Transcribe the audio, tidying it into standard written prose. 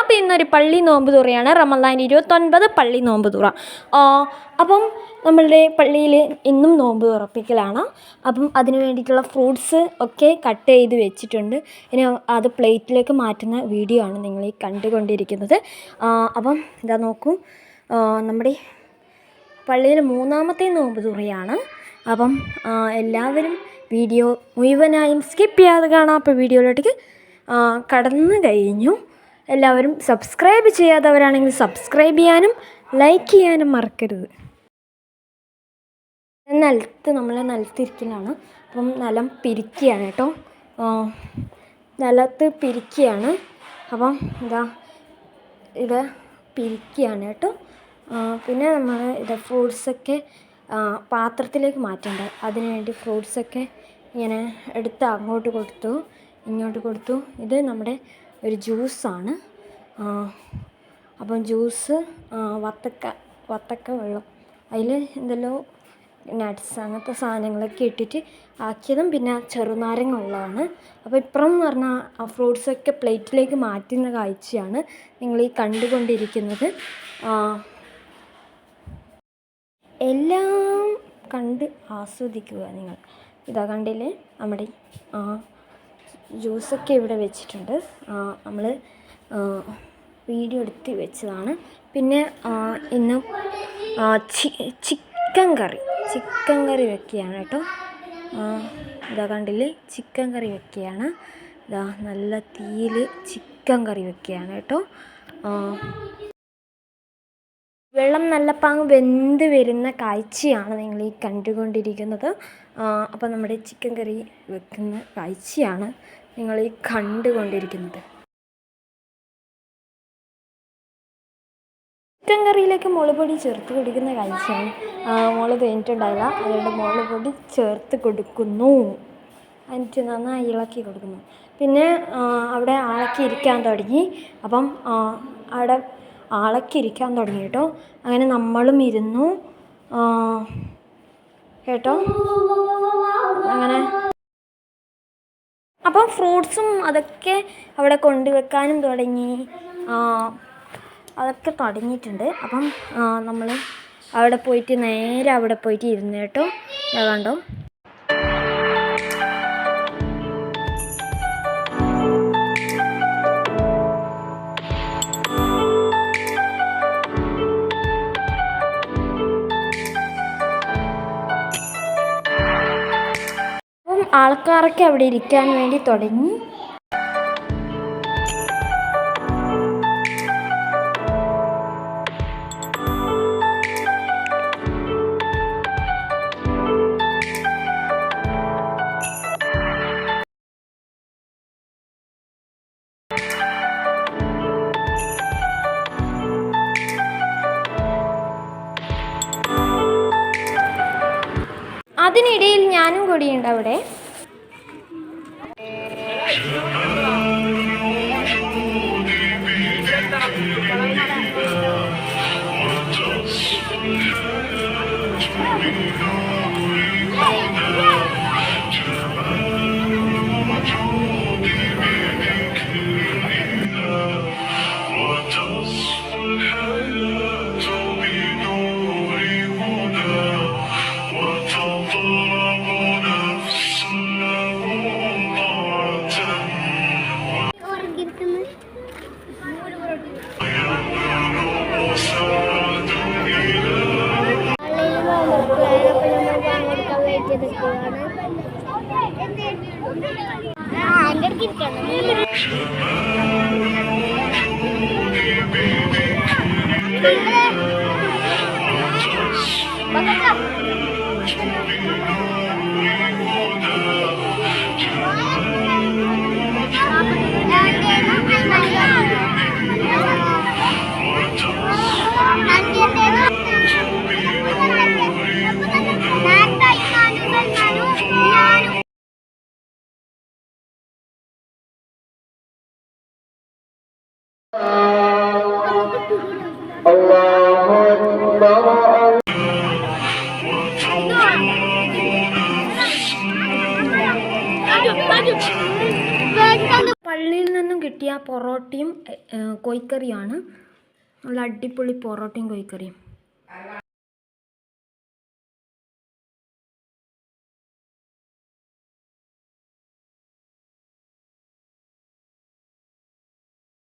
അപ്പോൾ ഇന്നൊരു പള്ളി നോമ്പ് തുറയാണ്. റമദാൻ 29 പള്ളി നോമ്പ് തുറ. അപ്പം നമ്മളുടെ പള്ളിയിൽ ഇന്നും നോമ്പ് തുറപ്പിക്കലാണ്. അപ്പം അതിന് വേണ്ടിയിട്ടുള്ള ഫ്രൂട്ട്സ് ഒക്കെ കട്ട് ചെയ്ത് വെച്ചിട്ടുണ്ട്. ഇനി അത് പ്ലേറ്റിലേക്ക് മാറ്റുന്ന വീഡിയോ ആണ് നിങ്ങൾ ഈ കണ്ടുകൊണ്ടിരിക്കുന്നത്. അപ്പം ഇതാ നോക്കൂ, നമ്മുടെ പള്ളിയിൽ 3ാമത്തെ നോമ്പ് തുറയാണ്. അപ്പം എല്ലാവരും വീഡിയോ മുഴുവനായും സ്കിപ്പ് ചെയ്യാതെ കാണാം. അപ്പോൾ വീഡിയോയിലോട്ടേക്ക് കടന്നു കഴിഞ്ഞു. എല്ലാവരും സബ്സ്ക്രൈബ് ചെയ്യാത്തവരാണെങ്കിൽ സബ്സ്ക്രൈബ് ചെയ്യാനും ലൈക്ക് ചെയ്യാനും മറക്കരുത്. നിലത്തിരിക്കലാണ്. അപ്പം നിലം പിരിക്കുകയാണ് കേട്ടോ. നിലത്ത് പിരിക്കുകയാണ്. അപ്പം ഇത് പിരിക്കുകയാണ് കേട്ടോ. പിന്നെ നമ്മൾ ഫ്രൂട്ട്സൊക്കെ പാത്രത്തിലേക്ക് മാറ്റേണ്ടത്. അതിന് വേണ്ടി ഫ്രൂട്ട്സൊക്കെ ഇങ്ങനെ എടുത്ത് അങ്ങോട്ട് കൊടുത്തു, ഇങ്ങോട്ട് കൊടുത്തു. ഇത് നമ്മുടെ ഒരു ജ്യൂസാണ്. അപ്പം ജ്യൂസ് വത്തക്ക വെള്ളം, അതിൽ എന്തെല്ലോ നട്ട്സ് അങ്ങനത്തെ സാധനങ്ങളൊക്കെ ഇട്ടിട്ട് ആക്കിയതും പിന്നെ ചെറുനാരങ്ങ വെള്ളമാണ്. അപ്പോൾ ഇപ്പുറം എന്ന് പറഞ്ഞാൽ ആ ഫ്രൂട്ട്സൊക്കെ പ്ലേറ്റിലേക്ക് മാറ്റുന്ന കാഴ്ചയാണ് നിങ്ങൾ ഈ കണ്ടുകൊണ്ടിരിക്കുന്നത്. എല്ലാം കണ്ട് ആസ്വദിക്കുക നിങ്ങൾ. ഇതാ കണ്ടില്ലേ, നമ്മുടെ ജ്യൂസൊക്കെ ഇവിടെ വെച്ചിട്ടുണ്ട്. നമ്മൾ വീഡിയോ എടുത്ത് വെച്ചതാണ്. പിന്നെ ഇന്ന് ചിക്കൻ കറി വെക്കുകയാണ് കേട്ടോ. ഇതാ കണ്ടില്ലേ, ചിക്കൻ കറി വെക്കുകയാണ്. ഇതാ നല്ല തീയിൽ ചിക്കൻ കറി വെക്കുകയാണ് കേട്ടോ. വെള്ളം നല്ല പാങ്ങ് വെന്ത് വരുന്ന കാഴ്ചയാണ് നിങ്ങൾ ഈ കണ്ടുകൊണ്ടിരിക്കുന്നത്. അപ്പോൾ നമ്മുടെ ചിക്കൻ കറി വെക്കുന്ന കാഴ്ചയാണ് നിങ്ങൾ ഈ കണ്ടുകൊണ്ടിരിക്കുന്നത്. ചിക്കൻ കറിയിലേക്ക് മുളക് പൊടി ചേർത്ത് കൊടുക്കുന്ന കാഴ്ചയാണ്. മുളക് കഴിഞ്ഞിട്ടുണ്ടായില്ല, അതുകൊണ്ട് മുളക് പൊടി ചേർത്ത് കൊടുക്കുന്നു. എന്നിട്ട് നന്നായി ഇളക്കി കൊടുക്കുന്നു. പിന്നെ അവിടെ ആളൊക്കെ ഇരിക്കാൻ തുടങ്ങി. അപ്പം അവിടെ ആളൊക്കെ ഇരിക്കാൻ തുടങ്ങി കേട്ടോ. അങ്ങനെ നമ്മളും ഇരുന്നു കേട്ടോ. അങ്ങനെ അപ്പം ഫ്രൂട്ട്സും അതൊക്കെ അവിടെ കൊണ്ടുവെക്കാനും തുടങ്ങി. അതൊക്കെ തുടങ്ങിയിട്ടുണ്ട്. അപ്പം നമ്മൾ നേരെ അവിടെ പോയിട്ട് ഇരുന്നു കേട്ടോ. കണ്ടോ, ആൾക്കാരൊക്കെ അവിടെ ഇരിക്കാൻ വേണ്ടി തുടങ്ങി. അതിനിടയിൽ ഞാനും കൂടിയുണ്ട് അവിടെ. പള്ളിയിൽ നിന്നും കിട്ടിയ പൊറോട്ടയും കോഴിക്കറിയുമാണ്. നല്ല അടിപൊളി പൊറോട്ടയും കോഴിക്കറിയും.